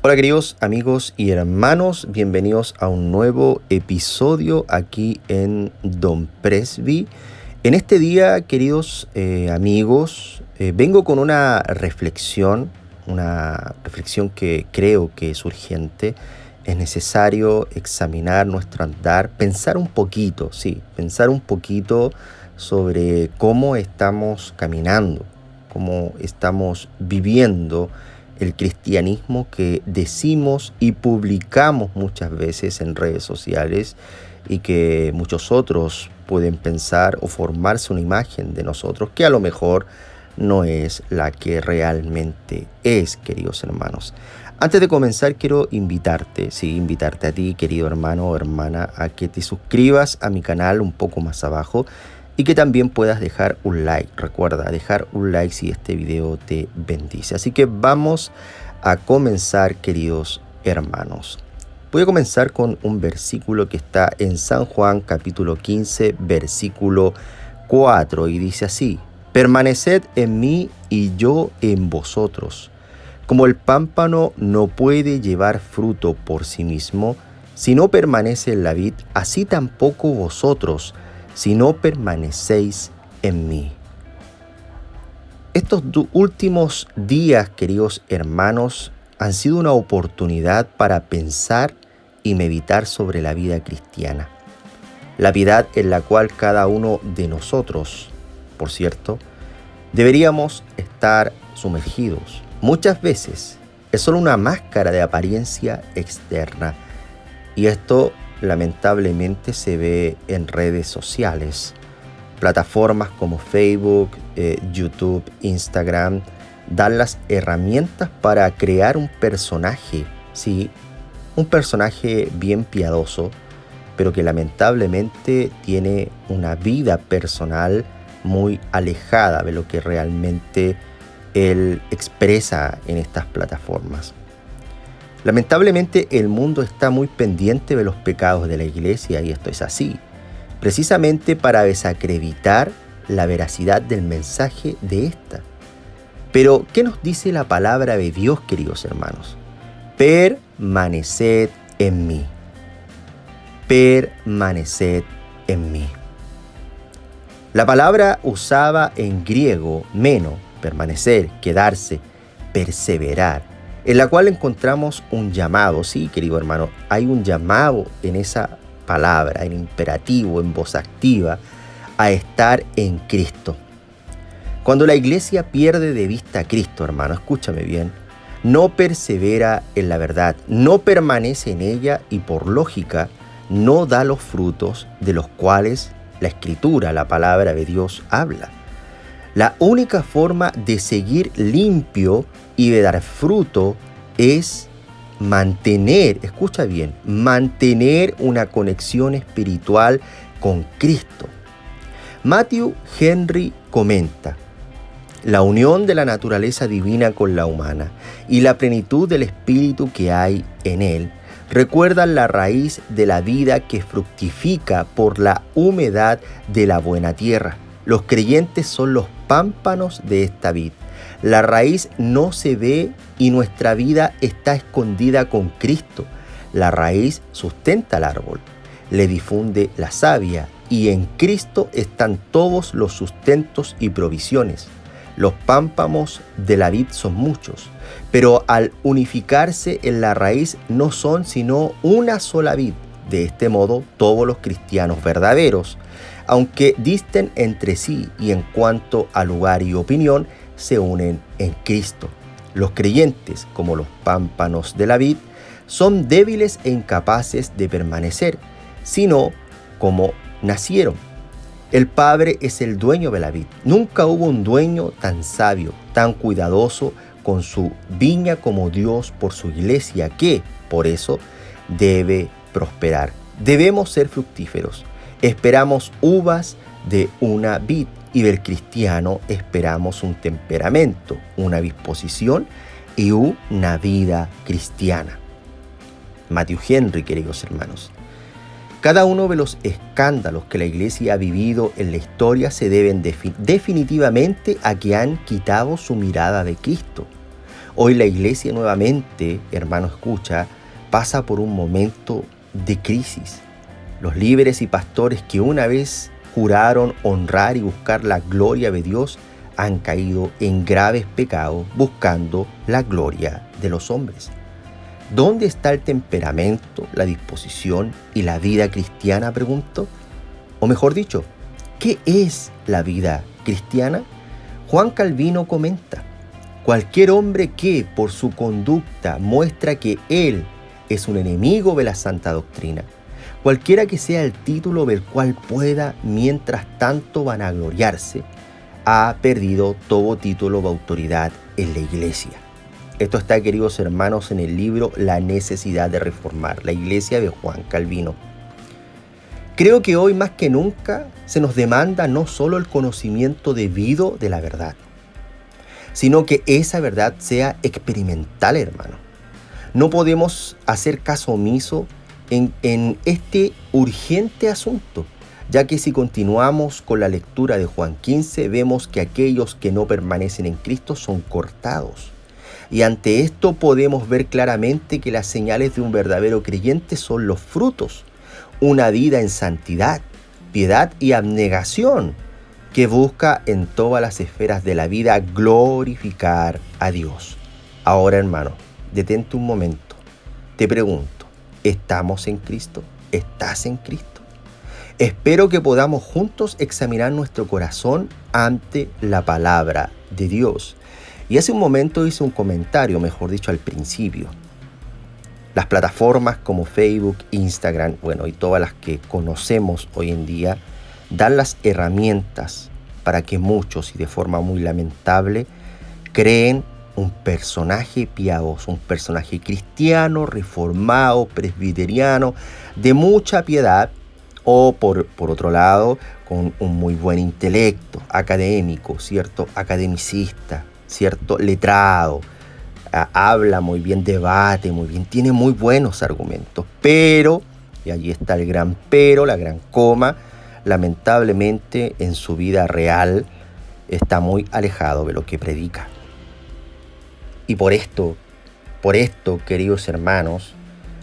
Hola queridos amigos y hermanos, bienvenidos a un nuevo episodio aquí en Don Presby. En este día, queridos amigos, vengo con una reflexión que creo que es urgente. Es necesario examinar nuestro andar, pensar un poquito sobre cómo estamos caminando, cómo estamos viviendo el cristianismo que decimos y publicamos muchas veces en redes sociales y que muchos otros pueden pensar o formarse una imagen de nosotros que a lo mejor no es la que realmente es, queridos hermanos. Antes de comenzar, quiero invitarte a ti, querido hermano o hermana, a que te suscribas a mi canal un poco más abajo y que también puedas dejar un like. Recuerda, dejar un like si este video te bendice. Así que vamos a comenzar, queridos hermanos. Voy a comenzar con un versículo que está en San Juan capítulo 15, versículo 4, y dice así: permaneced en mí y yo en vosotros. Como el pámpano no puede llevar fruto por sí mismo si no permanece en la vid, así tampoco vosotros si no permanecéis en mí. Estos últimos días, queridos hermanos, han sido una oportunidad para pensar y meditar sobre la vida cristiana. La piedad en la cual cada uno de nosotros, por cierto, deberíamos estar sumergidos. Muchas veces es solo una máscara de apariencia externa, y esto lamentablemente se ve en redes sociales. Plataformas como Facebook, YouTube, Instagram dan las herramientas para crear un personaje, un personaje bien piadoso, pero que lamentablemente tiene una vida personal muy alejada de lo que realmente él expresa en estas plataformas. Lamentablemente el mundo está muy pendiente de los pecados de la iglesia, y esto es así, precisamente para desacreditar la veracidad del mensaje de esta. Pero, ¿qué nos dice la palabra de Dios, queridos hermanos? Permaneced en mí. Permaneced en mí. La palabra usada en griego, meno, permanecer, quedarse, perseverar, en la cual encontramos un llamado. Sí, querido hermano, hay un llamado en esa palabra, en imperativo, en voz activa, a estar en Cristo. Cuando la iglesia pierde de vista a Cristo, hermano, escúchame bien, no persevera en la verdad, no permanece en ella y por lógica no da los frutos de los cuales la Escritura, la palabra de Dios, habla. La única forma de seguir limpio y de dar fruto es mantener, escucha bien, mantener una conexión espiritual con Cristo. Matthew Henry comenta: la unión de la naturaleza divina con la humana y la plenitud del espíritu que hay en él recuerdan la raíz de la vida que fructifica por la humedad de la buena tierra. Los creyentes son los pámpanos de esta vid. La raíz no se ve y nuestra vida está escondida con Cristo. La raíz sustenta al árbol, le difunde la savia, y en Cristo están todos los sustentos y provisiones. Los pámpanos de la vid son muchos, pero al unificarse en la raíz no son sino una sola vid. De este modo, todos los cristianos verdaderos, aunque disten entre sí y en cuanto a lugar y opinión, se unen en Cristo. Los creyentes, como los pámpanos de la vid, son débiles e incapaces de permanecer, sino como nacieron. El Padre es el dueño de la vid. Nunca hubo un dueño tan sabio, tan cuidadoso con su viña como Dios por su iglesia, que, por eso, debe prosperar. Debemos ser fructíferos. Esperamos uvas de una vid, y del cristiano esperamos un temperamento, una disposición y una vida cristiana. Matthew Henry, queridos hermanos. Cada uno de los escándalos que la iglesia ha vivido en la historia se deben definitivamente a que han quitado su mirada de Cristo. Hoy la iglesia nuevamente, hermano, escucha, pasa por un momento de crisis. Los líderes y pastores que una vez juraron honrar y buscar la gloria de Dios han caído en graves pecados buscando la gloria de los hombres. ¿Dónde está el temperamento, la disposición y la vida cristiana?, pregunto. O mejor dicho, ¿qué es la vida cristiana? Juan Calvino comenta: cualquier hombre que por su conducta muestra que él es un enemigo de la santa doctrina, cualquiera que sea el título del cual pueda mientras tanto vanagloriarse, ha perdido todo título de autoridad en la iglesia. Esto está, queridos hermanos, en el libro La necesidad de reformar, la iglesia de Juan Calvino. Creo que hoy más que nunca se nos demanda no solo el conocimiento debido de la verdad, sino que esa verdad sea experimental, hermano. No podemos hacer caso omiso en este urgente asunto, ya que si continuamos con la lectura de Juan 15, vemos que aquellos que no permanecen en Cristo son cortados. Y ante esto podemos ver claramente que las señales de un verdadero creyente son los frutos, una vida en santidad, piedad y abnegación, que busca en todas las esferas de la vida glorificar a Dios. Ahora, hermano, detente un momento. Te pregunto, ¿estamos en Cristo? ¿Estás en Cristo? Espero que podamos juntos examinar nuestro corazón ante la palabra de Dios. Y hace un momento hice un comentario, mejor dicho, al principio. Las plataformas como Facebook, Instagram, y todas las que conocemos hoy en día, dan las herramientas para que muchos, y de forma muy lamentable, creen un personaje piadoso, un personaje cristiano, reformado, presbiteriano, de mucha piedad, o por otro lado, con un muy buen intelecto académico, ¿cierto? Academicista, ¿cierto? Letrado, habla muy bien, debate muy bien, tiene muy buenos argumentos, pero, y allí está el gran pero, la gran coma, lamentablemente en su vida real está muy alejado de lo que predica. Y por esto, queridos hermanos,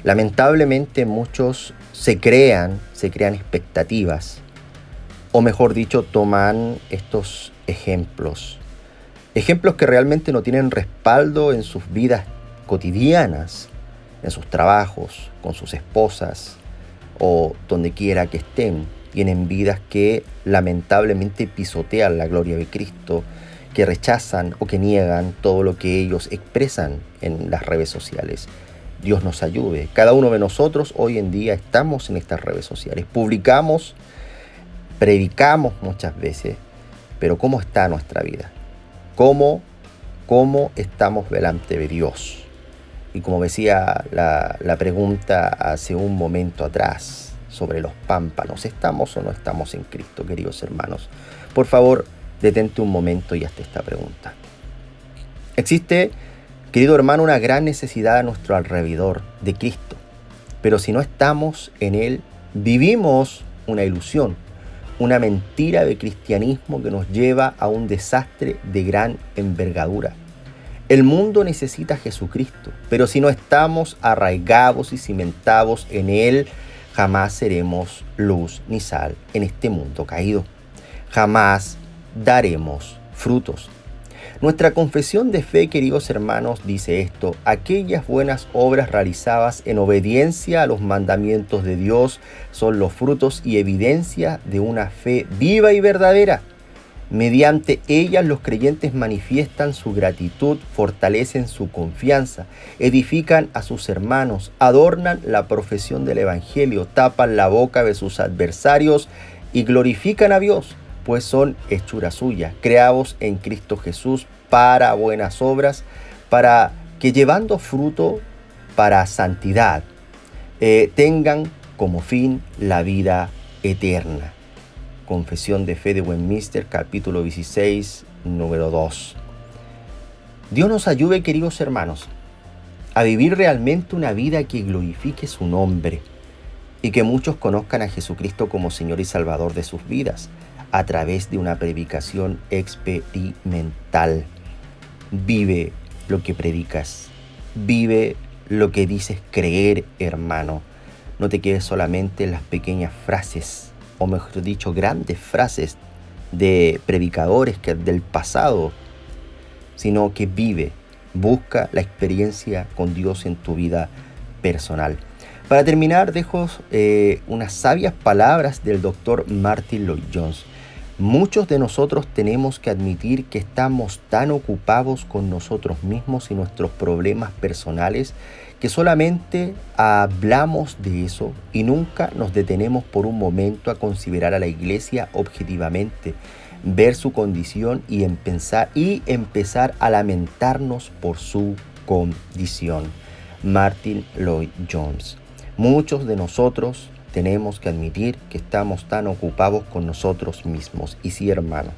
lamentablemente muchos se crean expectativas, o mejor dicho, toman estos ejemplos que realmente no tienen respaldo en sus vidas cotidianas, en sus trabajos, con sus esposas o donde quiera que estén. Tienen vidas que lamentablemente pisotean la gloria de Cristo, que rechazan o que niegan todo lo que ellos expresan en las redes sociales. Dios nos ayude. Cada uno de nosotros hoy en día estamos en estas redes sociales. Publicamos, predicamos muchas veces, pero ¿cómo está nuestra vida? ¿Cómo estamos delante de Dios? Y como decía la pregunta hace un momento atrás sobre los pámpanos, ¿estamos o no estamos en Cristo, queridos hermanos? Por favor, detente un momento y hazte esta pregunta. Existe, querido hermano, una gran necesidad a nuestro alrededor de Cristo, pero si no estamos en Él, vivimos una ilusión, una mentira de cristianismo que nos lleva a un desastre de gran envergadura. El mundo necesita a Jesucristo, pero si no estamos arraigados y cimentados en Él, jamás seremos luz ni sal en este mundo caído. Jamás daremos frutos. Nuestra confesión de fe, queridos hermanos, dice esto: aquellas buenas obras realizadas en obediencia a los mandamientos de Dios son los frutos y evidencia de una fe viva y verdadera. Mediante ellas los creyentes manifiestan su gratitud, fortalecen su confianza, edifican a sus hermanos, adornan la profesión del Evangelio, tapan la boca de sus adversarios y glorifican a Dios, pues son hechura suya, creados en Cristo Jesús para buenas obras, para que llevando fruto para santidad, tengan como fin la vida eterna. Confesión de Fe de Westminster, capítulo 16, número 2. Dios nos ayude, queridos hermanos, a vivir realmente una vida que glorifique su nombre y que muchos conozcan a Jesucristo como Señor y Salvador de sus vidas a través de una predicación experimental. Vive lo que predicas. Vive lo que dices creer, hermano. No te quedes solamente en las pequeñas frases, o mejor dicho, grandes frases de predicadores del pasado, sino que vive, busca la experiencia con Dios en tu vida personal. Para terminar, dejo unas sabias palabras del doctor Martyn Lloyd-Jones. Muchos de nosotros tenemos que admitir que estamos tan ocupados con nosotros mismos y nuestros problemas personales que solamente hablamos de eso y nunca nos detenemos por un momento a considerar a la iglesia objetivamente, ver su condición y empezar a lamentarnos por su condición. Martyn Lloyd-Jones. Muchos de nosotros tenemos que admitir que estamos tan ocupados con nosotros mismos. Y sí, hermano,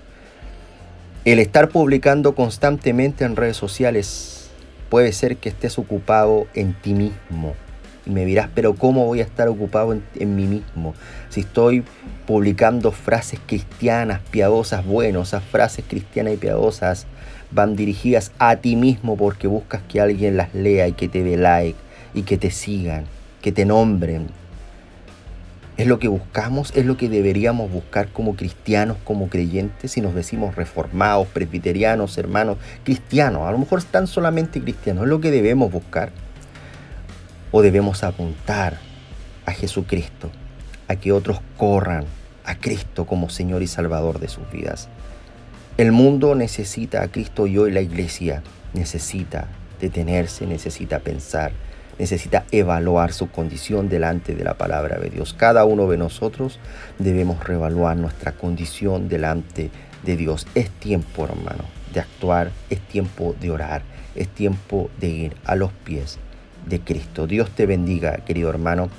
el estar publicando constantemente en redes sociales puede ser que estés ocupado en ti mismo. Y me dirás, pero ¿cómo voy a estar ocupado en mí mismo? Si estoy publicando frases cristianas, piadosas, bueno, esas frases cristianas y piadosas van dirigidas a ti mismo porque buscas que alguien las lea y que te dé like y que te sigan, que te nombren. ¿Es lo que buscamos? ¿Es lo que deberíamos buscar como cristianos, como creyentes? Si nos decimos reformados, presbiterianos, hermanos, cristianos, a lo mejor están solamente cristianos, ¿es lo que debemos buscar? ¿O debemos apuntar a Jesucristo, a que otros corran a Cristo como Señor y Salvador de sus vidas? El mundo necesita a Cristo y hoy la iglesia necesita detenerse, necesita pensar, necesita evaluar su condición delante de la palabra de Dios. Cada uno de nosotros debemos reevaluar nuestra condición delante de Dios. Es tiempo, hermano, de actuar, es tiempo de orar, es tiempo de ir a los pies de Cristo. Dios te bendiga, querido hermano,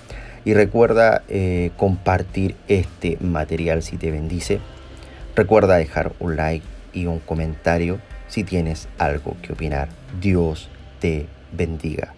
y recuerda compartir este material si te bendice. Recuerda dejar un like y un comentario si tienes algo que opinar. Dios te bendiga.